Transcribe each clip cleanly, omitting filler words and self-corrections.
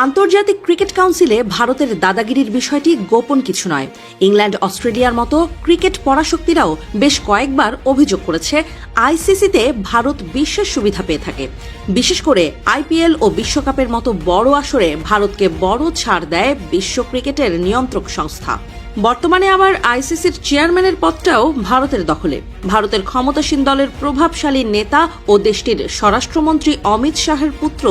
আন্তর্জাতিক ক্রিকেট কাউন্সিলে ভারতের দাদাগিরির বিষয়টি গোপন কিছু নয়। ইংল্যান্ড, অস্ট্রেলিয়ার মতো ক্রিকেট পরাশক্তিরাও বেশ কয়েকবার অভিযোগ করেছে আইসিসিতে ভারত বিশেষ সুবিধা পেয়ে থাকে। বিশেষ করে আইপিএল ও বিশ্বকাপের মতো বড় আসরে ভারতকে বড় ছাড় দেয় বিশ্ব ক্রিকেটের নিয়ন্ত্রক সংস্থা। বর্তমানে আবার আইসিসির চেয়ারম্যানের পদটাও ভারতের দখলে। ভারতের ক্ষমতাসীন দলের প্রভাবশালী নেতা ও দেশটির স্বরাষ্ট্রমন্ত্রী অমিত শাহের পুত্র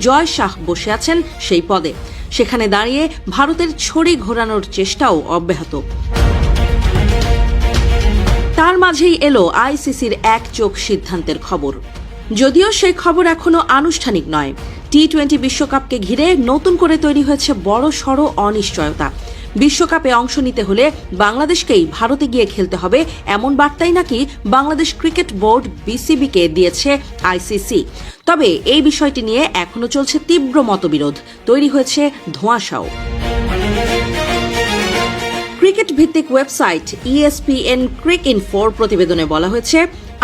জয় শাহ বসে আছেন সেই পদে। সেখানে দাঁড়িয়ে ভারতের ছড়ি ঘোরানোর চেষ্টাও অব্যাহত। তার মাঝেই এলো আইসিসির একচোখ সিদ্ধান্তের খবর। যদিও সেই খবর এখনো আনুষ্ঠানিক নয়। টি-20 বিশ্বকাপকে ঘিরে নতুন করে তৈরি হয়েছে বড় সড় অনিশ্চয়তা। বিশ্বকাপে অংশ নিতে হলে বাংলাদেশকেই ভারতে গিয়ে খেলতে হবে, এমন বার্তাই নাকি বাংলাদেশ ক্রিকেট বোর্ড বিসিবিকে দিয়েছে আইসিসি। তবে এই বিষয়টি নিয়ে এখনো চলছে তীব্র মতবিরোধ, তৈরি হয়েছে ধোঁয়াশাও। ক্রিকেট ভিত্তিক ওয়েবসাইট ESPN ক্রিকইনফোর প্রতিবেদনে বলা হয়েছে,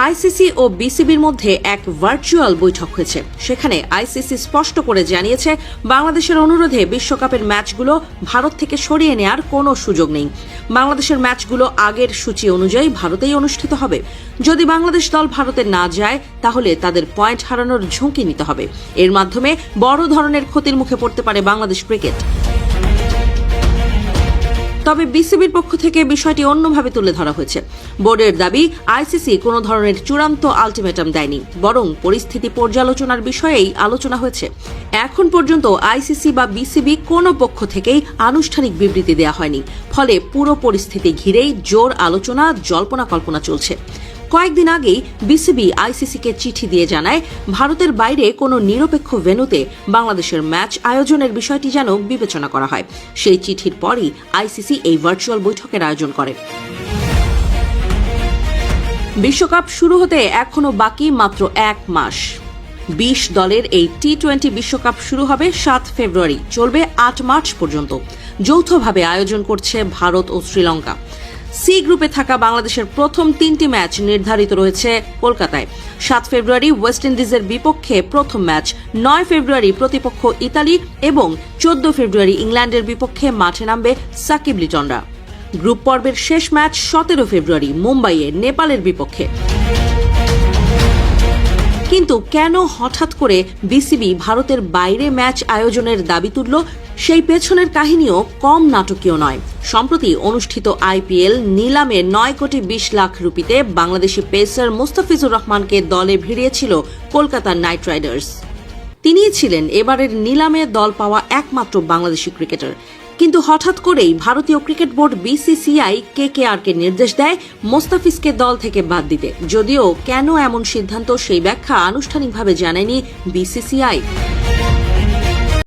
আইসিসি ও বিসিবির মধ্যে এক ভার্চুয়াল বৈঠক হয়েছে। সেখানে আইসিসি স্পষ্ট করে জানিয়েছে, বাংলাদেশের অনুরোধে বিশ্বকাপের ম্যাচগুলো ভারত থেকে সরিয়ে নেওয়ার কোনো সুযোগ নেই। বাংলাদেশের ম্যাচগুলো আগের সূচি অনুযায়ী ভারতেই অনুষ্ঠিত হবে। যদি বাংলাদেশ দল ভারতে না যায়, তাহলে তাদের পয়েন্ট হারানোর ঝুঁকি নিতে হবে। এর মাধ্যমে বড় ধরনের ক্ষতির মুখে পড়তে পারে বাংলাদেশ ক্রিকেট। তবে বিসিবির পক্ষ থেকে বিষয়টি অন্যভাবে তুলে ধরা হয়েছে। বোর্ডের দাবি, আইসিসি কোনো ধরনের চূড়ান্ত আলটিমেটাম দেয়নি, বরং পরিস্থিতি পর্যালোচনার বিষয়েই আলোচনা হয়েছে। এখন পর্যন্ত আইসিসি বা বিসিবি কোনো পক্ষ থেকেই আনুষ্ঠানিক বিবৃতি দেওয়া হয়নি। ফলে পুরো পরিস্থিতি ঘিরেই জোর আলোচনা, জল্পনা কল্পনা চলছে। কয়েকদিন আগেই বিসিবি আইসিসিকে চিঠি দিয়ে জানায়, ভারতের বাইরে কোনো নিরপেক্ষ ভেন্যুতে বাংলাদেশের ম্যাচ আয়োজনের বিষয়টি যেন বিবেচনা করা হয়। সেই চিঠির পরই আইসিসি এই ভার্চুয়াল বৈঠকের আয়োজন করে। বিশ্বকাপ শুরু হতে এখনো বাকি মাত্র 1 মাস। 20 দলের এই টি-20 বিশ্বকাপ শুরু হবে 7 ফেব্রুয়ারি, চলবে 8 মার্চ পর্যন্ত। যৌথভাবে আয়োজন করছে ভারত ও শ্রীলঙ্কা। সি গ্রুপে থাকা বাংলাদেশের প্রথম 3টি ম্যাচ নির্ধারিত রয়েছে কলকাতায়। 7 ফেব্রুয়ারি ওয়েস্ট ইন্ডিজের বিপক্ষে প্রথম ম্যাচ, 9 ফেব্রুয়ারি প্রতিপক্ষ ইতালি এবং 14 ফেব্রুয়ারি ইংল্যান্ডের বিপক্ষে মাঠে নামবে সাকিব লিটনরা। গ্রুপ পর্বের শেষ ম্যাচ 17 ফেব্রুয়ারি মুম্বাইয়ে নেপালের বিপক্ষে। কিন্তু কেন হঠাৎ করে বিসিবি ভারতের বাইরে ম্যাচ আয়োজনের দাবি তুলল, সেই পেছনের কাহিনীও কম নাটকীয় নয়। সম্প্রতি অনুষ্ঠিত আইপিএল নিলামে 9 কোটি 20 লাখ রুপিতে বাংলাদেশি পেসার মুস্তাফিজুর রহমানকে দলে ভিড়িয়েছিল কলকাতা নাইট রাইডার্স। তিনিই ছিলেন এবারের নিলামে দল পাওয়া একমাত্র বাংলাদেশি ক্রিকেটার। কিন্তু হঠাৎ করেই ভারতীয় ক্রিকেট বোর্ড বিসিসিআই কেকেআরকে নির্দেশ দেয় মোস্তাফিজকে দল থেকে বাদ দিতে। যদিও কেন এমন সিদ্ধান্ত, সেই ব্যাখ্যা আনুষ্ঠানিকভাবে জানায়নি বিসিসিআই।